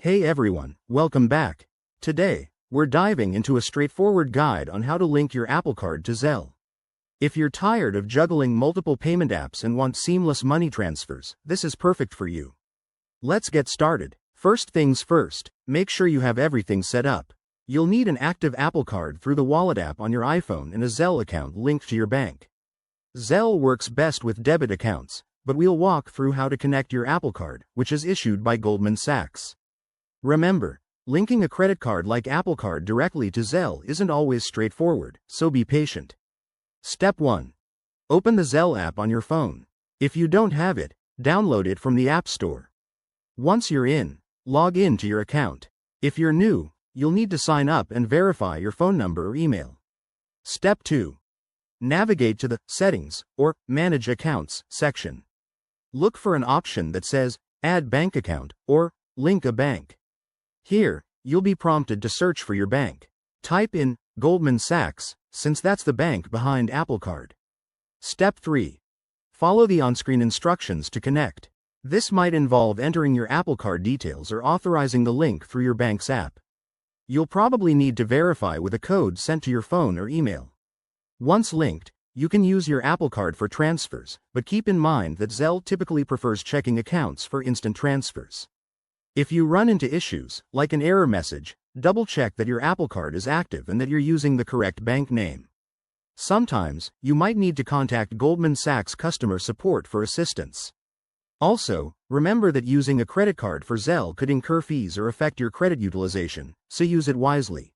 Hey everyone, welcome back. Today, we're diving into a straightforward guide on how to link your Apple Card to Zelle. If you're tired of juggling multiple payment apps and want seamless money transfers, this is perfect for you. Let's get started. First things first, make sure you have everything set up. You'll need an active Apple Card through the Wallet app on your iPhone and a Zelle account linked to your bank. Zelle works best with debit accounts, but we'll walk through how to connect your Apple Card, which is issued by Goldman Sachs. Remember, linking a credit card like Apple Card directly to Zelle isn't always straightforward, so be patient. Step 1. Open the Zelle app on your phone. If you don't have it, download it from the App Store. Once you're in, log in to your account. If you're new, you'll need to sign up and verify your phone number or email. Step 2. Navigate to the Settings or Manage Accounts section. Look for an option that says Add Bank Account or Link a Bank. Here, you'll be prompted to search for your bank. Type in Goldman Sachs, since that's the bank behind Apple Card. Step 3. Follow the on-screen instructions to connect. This might involve entering your Apple Card details or authorizing the link through your bank's app. You'll probably need to verify with a code sent to your phone or email. Once linked, you can use your Apple Card for transfers, but keep in mind that Zelle typically prefers checking accounts for instant transfers. If you run into issues, like an error message, double-check that your Apple Card is active and that you're using the correct bank name. Sometimes, you might need to contact Goldman Sachs customer support for assistance. Also, remember that using a credit card for Zelle could incur fees or affect your credit utilization, so use it wisely.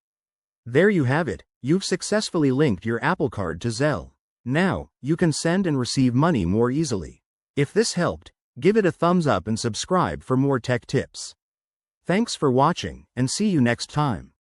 There you have it, you've successfully linked your Apple Card to Zelle. Now, you can send and receive money more easily. If this helped, give it a thumbs up and subscribe for more tech tips. Thanks for watching, and see you next time.